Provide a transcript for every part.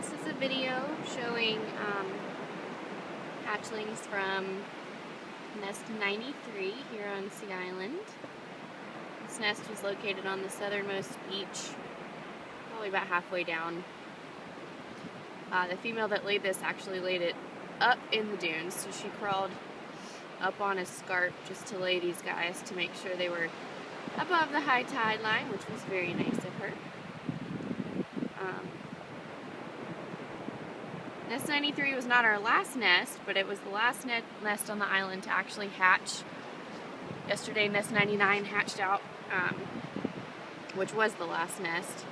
This is a video showing hatchlings from nest 93 here on Sea Island. This nest was located on the southernmost beach, probably about halfway down. The female that laid this actually laid it up in the dunes, so she crawled up on a scarp just to lay these guys to make sure they were above the high tide line, which was very nice of her. Nest 93 was not our last nest, but it was the last nest on the island to actually hatch. Yesterday, nest 99 hatched out, which was the last nest.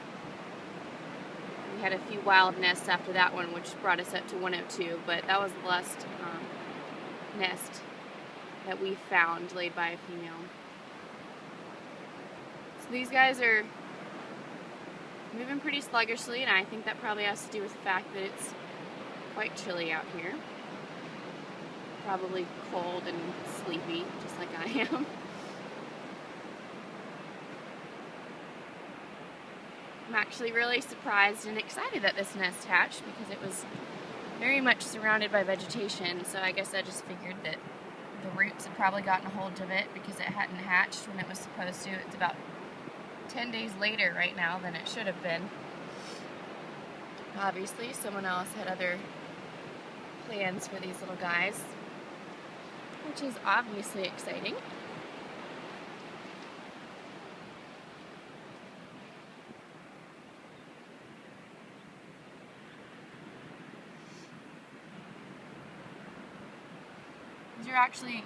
We had a few wild nests after that one, which brought us up to 102, but that was the last nest that we found laid by a female. So these guys are moving pretty sluggishly, and I think that probably has to do with the fact that it's quite chilly out here. Probably cold and sleepy, just like I am. I'm actually really surprised and excited that this nest hatched because it was very much surrounded by vegetation, so I guess I just figured that the roots had probably gotten a hold of it because it hadn't hatched when it was supposed to. It's about 10 days later right now than it should have been. Obviously, someone else had other plans for these little guys, which is obviously exciting. These are actually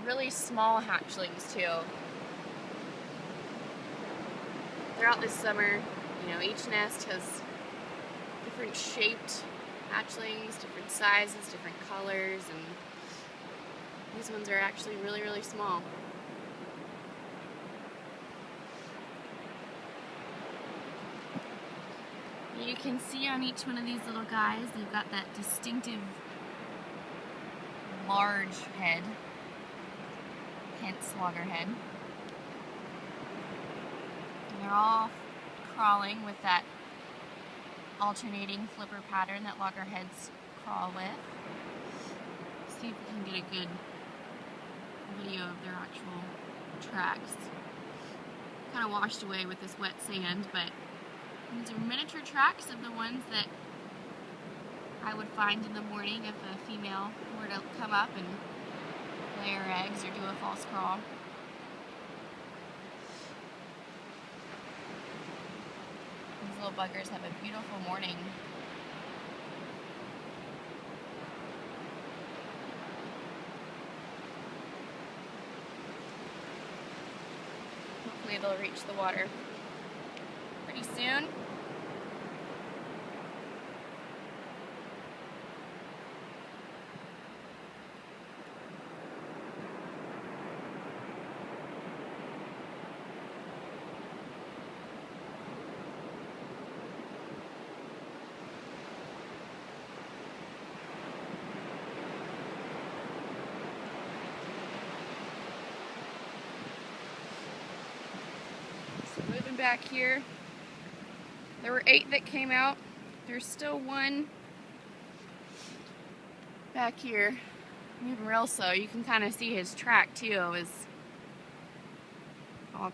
really small hatchlings too. They're out this summer. You know, each nest has different shaped hatchlings, different sizes, different colors, and these ones are actually really, really small. You can see on each one of these little guys, they've got that distinctive large head, hence loggerhead. And they're all crawling with that alternating flipper pattern that loggerheads crawl with. See if we can get a good video of their actual tracks. Kind of washed away with this wet sand, but these are miniature tracks of the ones that I would find in the morning if a female were to come up and lay her eggs or do a false crawl. These little buggers have a beautiful morning. Hopefully they'll reach the water pretty soon. So moving back here, there were 8 that came out. There's still one back here, moving real slow. You can kind of see his track too. It was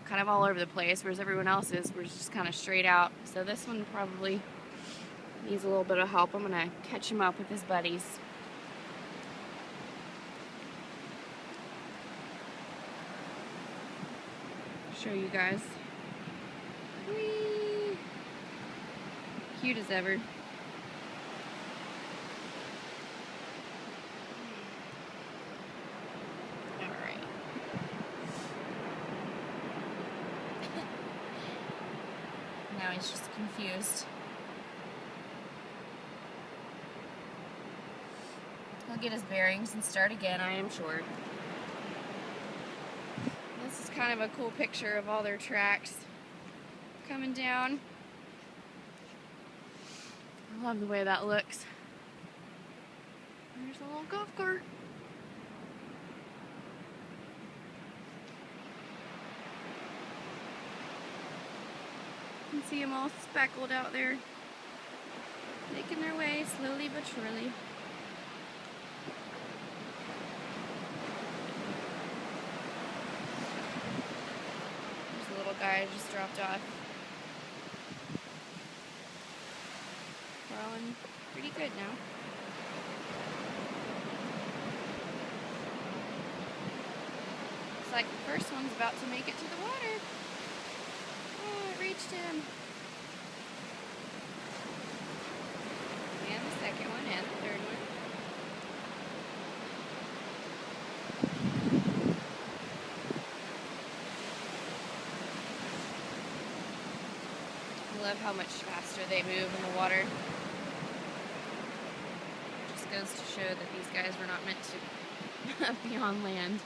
kind of all over the place, whereas everyone else's was just kind of straight out. So this one probably needs a little bit of help. I'm gonna catch him up with his buddies. Show you guys. Whee! Cute as ever. Alright. Now he's just confused. He'll get his bearings and start again, I am sure. This is kind of a cool picture of all their tracks coming down. I love the way that looks. There's a little golf cart. You can see them all speckled out there. Making their way slowly but surely. There's a little guy I just dropped off. Crawling pretty good now. Looks like the first one's about to make it to the water. Oh, it reached him. And the second one and the third one. I love how much faster they move in the water. Just goes to show that these guys were not meant to be on land.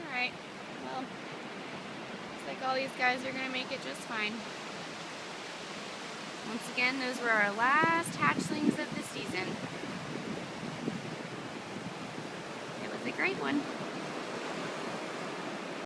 Alright, well, looks like all these guys are going to make it just fine. Once again, those were our last hatchlings of the season. It was a great one.